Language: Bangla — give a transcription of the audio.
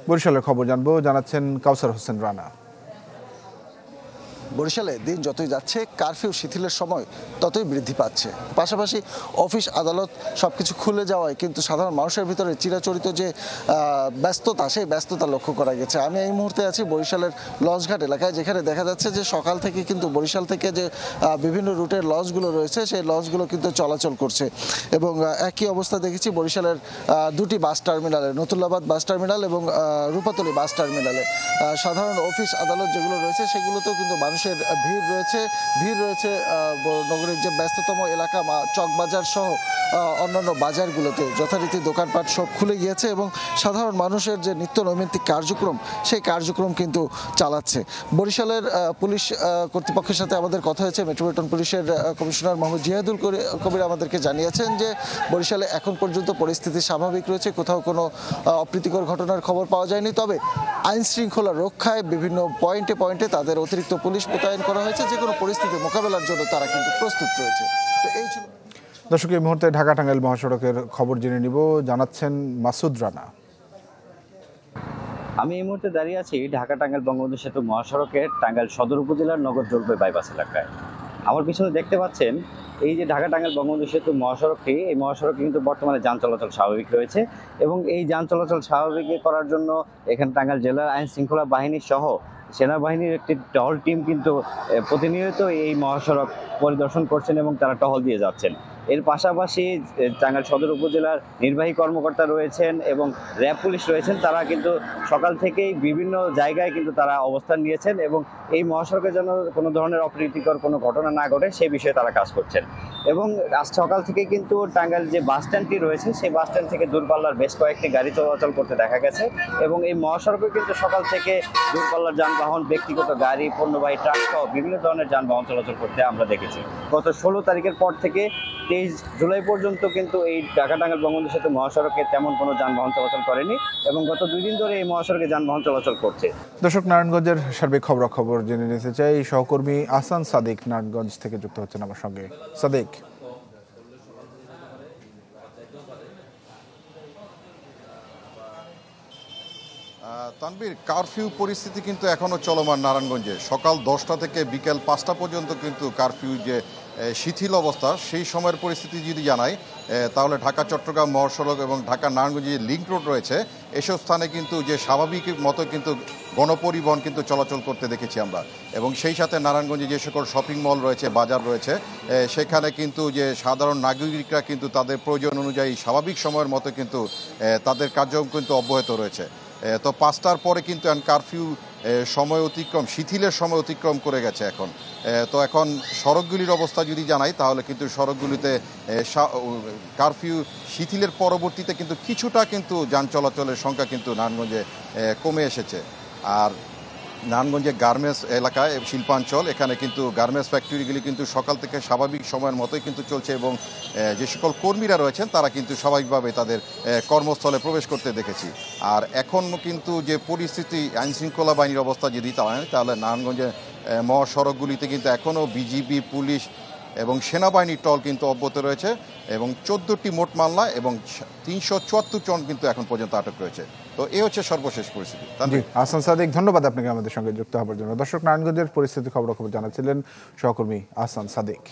বরিশালের খবর জানবো, জানাচ্ছেন কাউসার হোসেন রানা। বরিশালে দিন যতই যাচ্ছে কারফিউ শিথিলের সময় ততই বৃদ্ধি পাচ্ছে। পাশাপাশি অফিস আদালত সবকিছু খুলে যাওয়ায় কিন্তু সাধারণ মানুষের ভিতরে চিরাচরিত যে ব্যস্ততা, সেই ব্যস্ততা লক্ষ্য করা গেছে। আমি এই মুহূর্তে আছি বরিশালের লঞ্চঘাট এলাকায়, যেখানে দেখা যাচ্ছে যে সকাল থেকে কিন্তু বরিশাল থেকে যে বিভিন্ন রুটের লঞ্চগুলো রয়েছে সেই লঞ্চগুলো কিন্তু চলাচল করছে। এবং একই অবস্থা দেখেছি বরিশালের দুটি বাস টার্মিনালে, নতুল্লাবাদ বাস টার্মিনাল এবং রূপাতলী বাস টার্মিনালে। সাধারণ অফিস আদালত যেগুলো রয়েছে সেগুলোতেও কিন্তু মানুষের ভিড় রয়েছে নগরীর যে ব্যস্ততম এলাকা চকবাজার সহ অন্যান্য বাজারগুলোতে যথারীতি দোকানপাট সব খুলে গিয়েছে এবং সাধারণ মানুষের যে নিত্য নৈমিত্তিক কার্যক্রম সেই কার্যক্রম কিন্তু চালাচ্ছে। বরিশালের পুলিশ কর্তৃপক্ষের সাথে আমাদের কথা হয়েছে। মেট্রোপলিটন পুলিশের কমিশনার মোহাম্মদ জিহাদুল কবির আমাদেরকে জানিয়েছেন যে বরিশালে এখন পর্যন্ত পরিস্থিতি স্বাভাবিক রয়েছে, কোথাও কোনো অপ্রীতিকর ঘটনার খবর পাওয়া যায়নি। তবে আইন শৃঙ্খলা রক্ষায় বিভিন্ন পয়েন্টে তাদের অতিরিক্ত পুলিশ মোতায়েন করা হয়েছে। যে কোনো পরিস্থিতি মোকাবেলার জন্য তারা কিন্তু প্রস্তুত রয়েছে। তো এই ছিল দর্শক, এই মুহূর্তে ঢাকা টাঙ্গাইল মহাসড়কের খবর জেনে নিব, জানাচ্ছেন মাসুদ রানা। আমি এই মুহূর্তে দাঁড়িয়ে আছি ঢাকা টাঙ্গাইল বঙ্গবন্ধু সেতু মহাসড়কের টাঙ্গাইল সদর উপজেলার নগর জলপাই বাইপাস এলাকায়। আমার পিছনে দেখতে পাচ্ছেন এই যে ঢাকা টাঙ্গাইল বঙ্গবন্ধু সেতু মহাসড়কটি, এই মহাসড়কে কিন্তু বর্তমানে যান চলাচল স্বাভাবিক রয়েছে এবং এই যান চলাচল স্বাভাবিক করার জন্য এখানে টাঙ্গাইল জেলার আইন শৃঙ্খলা বাহিনী সহ সেনাবাহিনীর একটি টহল টিম কিন্তু প্রতিনিয়ত এই মহাসড়ক পরিদর্শন করছেন এবং তারা টহল দিয়ে যাচ্ছেন। এর পাশাপাশি টাঙ্গাইল সদর উপজেলার নির্বাহী কর্মকর্তা রয়েছেন এবং র্যাব পুলিশ রয়েছেন। তারা কিন্তু সকাল থেকেই বিভিন্ন জায়গায় কিন্তু তারা অবস্থান নিয়েছেন এবং এই মহাসড়কে যেন কোনো ধরনের অপ্রীতিকর কোনো ঘটনা না ঘটে সেই বিষয়ে তারা কাজ করছেন। এবং আজ সকাল থেকে কিন্তু টাঙ্গাইল যে বাস স্ট্যান্ডটি রয়েছে সেই বাস স্ট্যান্ড থেকে দূরপাল্লার বেশ কয়েকটি গাড়ি চলাচল করতে দেখা গেছে এবং এই মহাসড়কে কিন্তু সকাল থেকে দূরপাল্লার যানবাহন, ব্যক্তিগত গাড়ি, পণ্যবাহী ট্রাক সহ বিভিন্ন ধরনের যানবাহন চলাচল করতে আমরা দেখেছি। গত 16 তারিখের পর থেকে 23 জুলাই পর্যন্ত কিন্তু এই ঢাকা টাঙ্গাইল বঙ্গবন্ধু সেতু মহাসড়কে তেমন কোনো যানবাহন চলাচল করেনি এবং গত 2 দিন ধরে এই মহাসড়কে যানবাহন চলাচল করছে। দর্শক, নারায়ণগঞ্জের সার্বিক খবর জেনে নিতে চাই। সহকর্মী আহসান সাদিক নারায়ণগঞ্জ থেকে যুক্ত হচ্ছেন আমার সঙ্গে। সাদিক, তানভীর, কারফিউ পরিস্থিতি কিন্তু এখনও চলমান নারায়ণগঞ্জে। সকাল 10টা থেকে বিকেল 5টা পর্যন্ত কিন্তু কারফিউ যে শিথিল অবস্থা, সেই সময়ের পরিস্থিতি যদি জানাই তাহলে ঢাকা চট্টগ্রাম মহাসড়ক এবং ঢাকা নারায়ণগঞ্জে যে লিঙ্ক রোড রয়েছে এসব স্থানে কিন্তু যে স্বাভাবিক মতো কিন্তু গণপরিবহন কিন্তু চলাচল করতে দেখেছি আমরা। এবং সেই সাথে নারায়ণগঞ্জে যে সকল শপিং মল রয়েছে, বাজার রয়েছে, সেখানে কিন্তু যে সাধারণ নাগরিকরা কিন্তু তাদের প্রয়োজন অনুযায়ী স্বাভাবিক সময়ের মতো কিন্তু তাদের কার্যক্রম কিন্তু অব্যাহত রয়েছে। তো 5টার পরে কিন্তু কারফিউ সময় অতিক্রম, শিথিলের সময় অতিক্রম করে গেছে এখন। তো এখন সড়কগুলির অবস্থা যদি জানাই তাহলে কিন্তু সড়কগুলিতে কারফিউ শিথিলের পরবর্তীতে কিন্তু কিছুটা কিন্তু যান চলাচলের সংখ্যা কিন্তু নারায়ণগঞ্জে কমে এসেছে। আর নারায়ণগঞ্জে গার্মেন্টস এলাকায় শিল্পাঞ্চল, এখানে কিন্তু গার্মেন্টস ফ্যাক্টরিগুলি কিন্তু সকাল থেকে স্বাভাবিক সময়ের মতোই কিন্তু চলছে এবং যে সকল কর্মীরা রয়েছেন তারা কিন্তু স্বাভাবিকভাবে তাদের কর্মস্থলে প্রবেশ করতে দেখেছি। আর এখন কিন্তু যে পরিস্থিতি, আইন শৃঙ্খলা বাহিনীর অবস্থা যদি তাহলে নারায়ণগঞ্জে মহাসড়কগুলিতে কিন্তু এখনও বিজিবি, পুলিশ এবং সেনাবাহিনীর টহল কিন্তু অব্যাহত রয়েছে এবং 14টি মোট মামলা এবং 374 জন কিন্তু এখন পর্যন্ত আটক রয়েছে। তো এই হচ্ছে সর্বশেষ পরিস্থিতি। আহসান সাদিক, ধন্যবাদ আপনাকে আমাদের সঙ্গে যুক্ত হওয়ার জন্য। দর্শক, নারায়ণগঞ্জের পরিস্থিতি খবর জানাচ্ছিলেন সহকর্মী আহসান সাদিক।